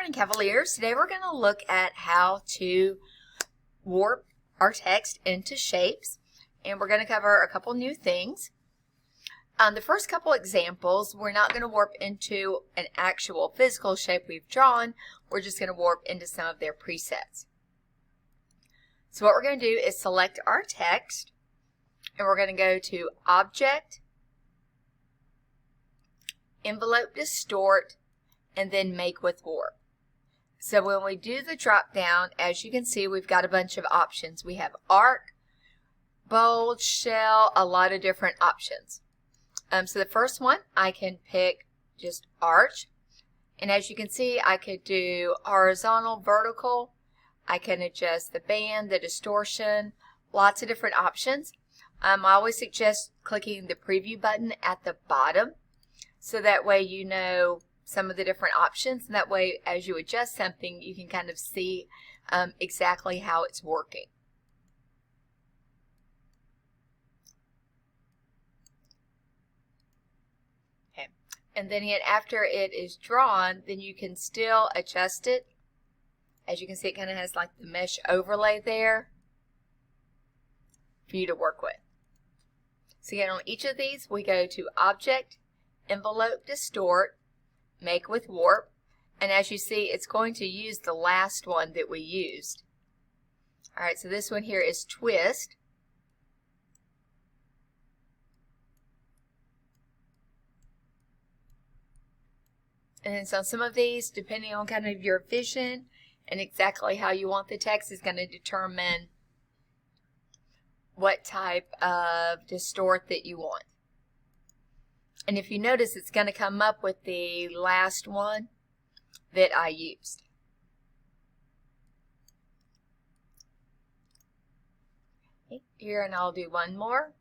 morning, Cavaliers. Today we're going to look at how to warp our text into shapes, and we're going to cover a couple new things. The first couple examples, we're not going to warp into an actual physical shape we've drawn. We're just going to warp into some of their presets. So what we're going to do is select our text, and we're going to go to Object, Envelope Distort, and then Make with Warp. So when we do the drop down, as you can see, we've got a bunch of options. We have arc, bulge, shell, a lot of different options. So the first one, I can pick just arch. And as you can see, I could do horizontal, vertical. I can adjust the band, the distortion, lots of different options. I always suggest clicking the preview button at the bottom, so that way you know some of the different options, and that way as you adjust something you can kind of see exactly how it's working. Okay. And then after it is drawn, then you can still adjust it. As you can see, it kind of has like the mesh overlay there for you to work with. So again, on each of these we go to Object, Envelope Distort, Make with Warp, and as you see, it's going to use the last one that we used. Alright, so this one here is Twist. And then so some of these, depending on kind of your vision and exactly how you want the text, is going to determine what type of distort that you want. And if you notice, it's going to come up with the last one that I used. Okay, here, and I'll do one more.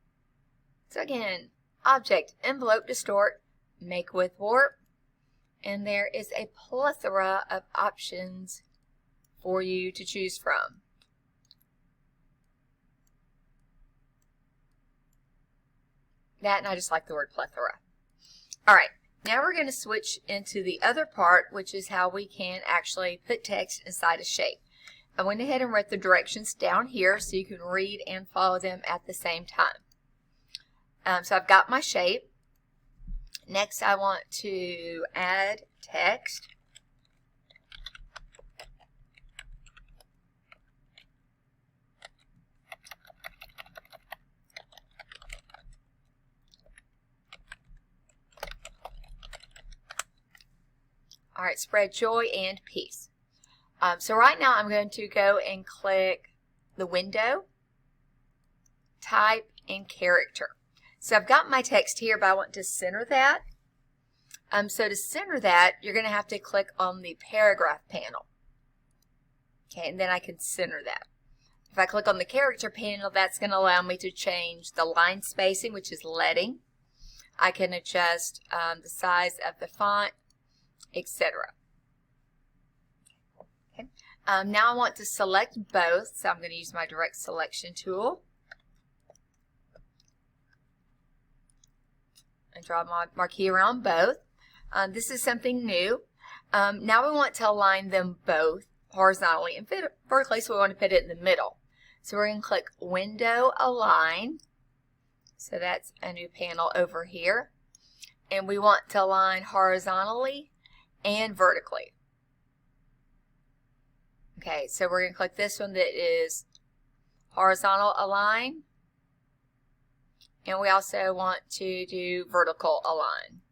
So again, Object, Envelope Distort, Make with Warp, and there is a plethora of options for you to choose from. That, and I just like the word plethora. Alright, now we're going to switch into the other part, which is how we can actually put text inside a shape. I went ahead and wrote the directions down here so you can read and follow them at the same time. So I've got my shape. Next I want to add text. Alright, spread joy and peace. So right now I'm going to go and click the window, type, and character. So I've got my text here, but I want to center that. So to center that, you're going to have to click on the paragraph panel. Okay, and then I can center that. If I click on the character panel, that's going to allow me to change the line spacing, which is leading. I can adjust the size of the font, etc. Okay. Now I want to select both, so I'm going to use my direct selection tool and draw my marquee around both. This is something new. Now we want to align them both horizontally and vertically, so we want to put it in the middle. So we're going to click Window Align. So that's a new panel over here. And we want to align horizontally and vertically. Okay, so we're going to click this one that is horizontal align, and we also want to do vertical align.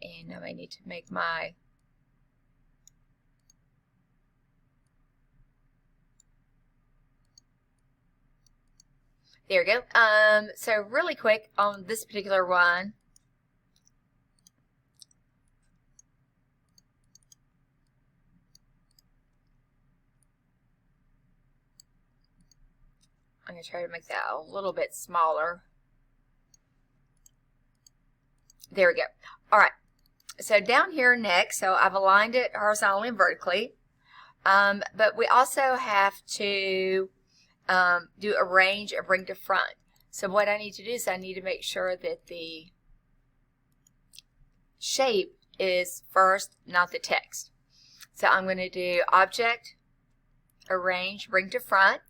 And I need to make my there we go. So really quick on this particular one, I'm going to try to make that a little bit smaller. There we go. Alright, so down here next, so I've aligned it horizontally and vertically, but we also have to do arrange and bring to front. So what I need to do is I need to make sure that the shape is first, not the text. So I'm going to do Object, Arrange, Bring to Front.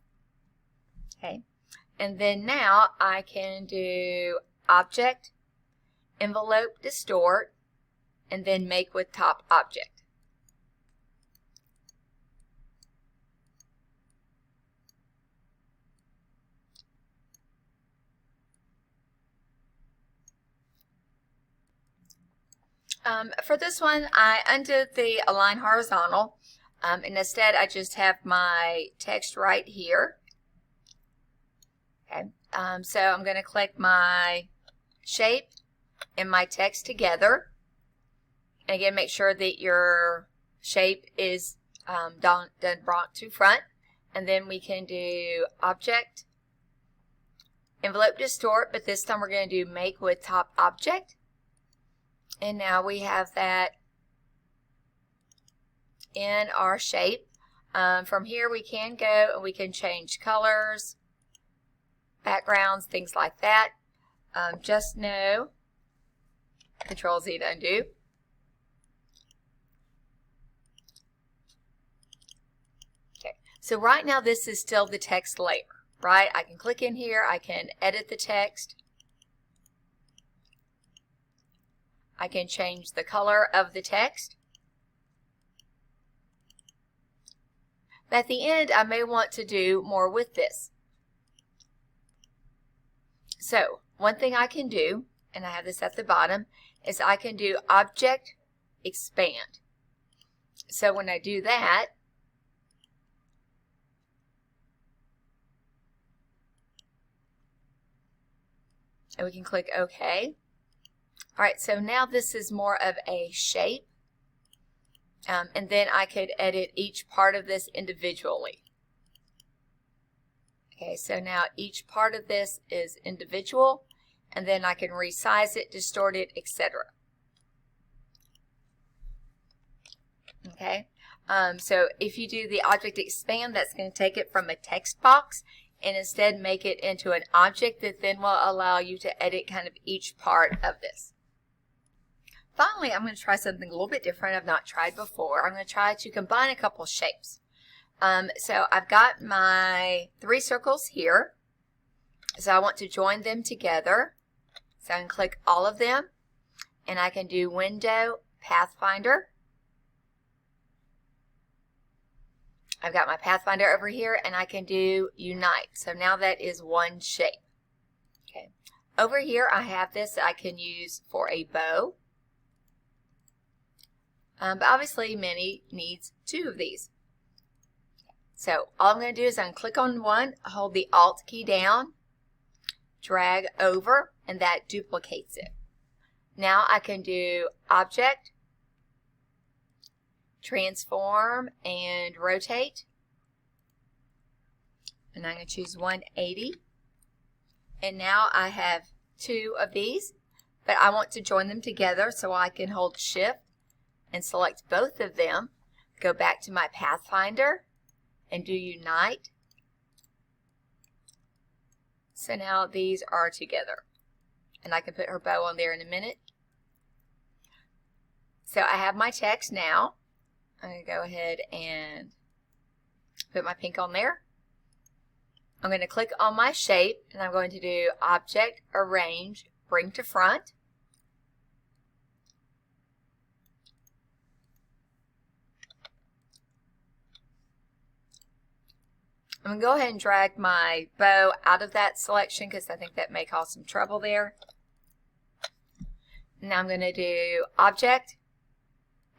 Okay. And then now I can do Object, Envelope Distort, and then Make with Top Object. For this one, I undid the Align Horizontal, and instead I just have my text right here. Okay, so I'm going to click my shape and my text together. And again, make sure that your shape is done brought to front. And then we can do Object, Envelope Distort, but this time we're going to do Make with Top Object. And now we have that in our shape. From here we can go and we can change colors, backgrounds, things like that. Just know, Control Z to undo. Okay, so right now this is still the text layer, right? I can click in here, I can edit the text. I can change the color of the text. But at the end, I may want to do more with this. So, one thing I can do, and I have this at the bottom, is I can do Object, Expand. So when I do that, and we can click OK. Alright, so now this is more of a shape, and then I could edit each part of this individually. Okay, so now each part of this is individual, and then I can resize it, distort it, etc. Okay, so if you do the Object Expand, that's going to take it from a text box and instead make it into an object that then will allow you to edit kind of each part of this. Finally, I'm going to try something a little bit different I've not tried before. I'm going to try to combine a couple shapes. So I've got my 3 circles here. So I want to join them together. So I can click all of them, and I can do Window, Pathfinder. I've got my Pathfinder over here, and I can do Unite. So now that is one shape. Okay. Over here I have this that I can use for a bow. But obviously Minnie needs 2 of these. So all I'm going to do is I'm going to click on one, hold the Alt key down, drag over, and that duplicates it. Now I can do Object, Transform, and Rotate. And I'm going to choose 180. And now I have 2 of these, but I want to join them together, so I can hold Shift and select both of them, go back to my Pathfinder, and do Unite. So now these are together. And I can put her bow on there in a minute. So I have my text now. I'm going to go ahead and put my pink on there. I'm going to click on my shape, and I'm going to do Object, Arrange, Bring to Front. I'm going to go ahead and drag my bow out of that selection because I think that may cause some trouble there. Now I'm going to do Object,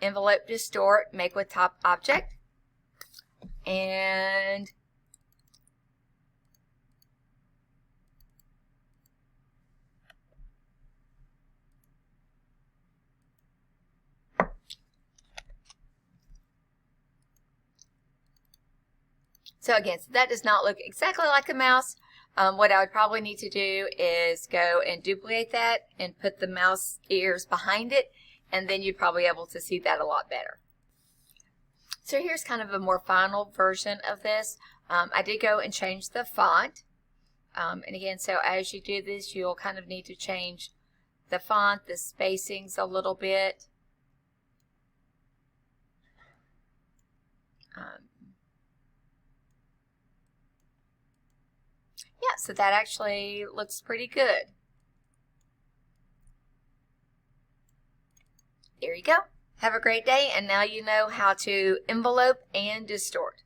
Envelope Distort, Make with Top Object, and so again, so that does not look exactly like a mouse. What I would probably need to do is go and duplicate that and put the mouse ears behind it, and then you'd probably be able to see that a lot better. So here's kind of a more final version of this. I did go and change the font. And again, so as you do this, you'll kind of need to change the font, the spacings a little bit. Yeah, so that actually looks pretty good. There you go. Have a great day, and now you know how to envelope and distort.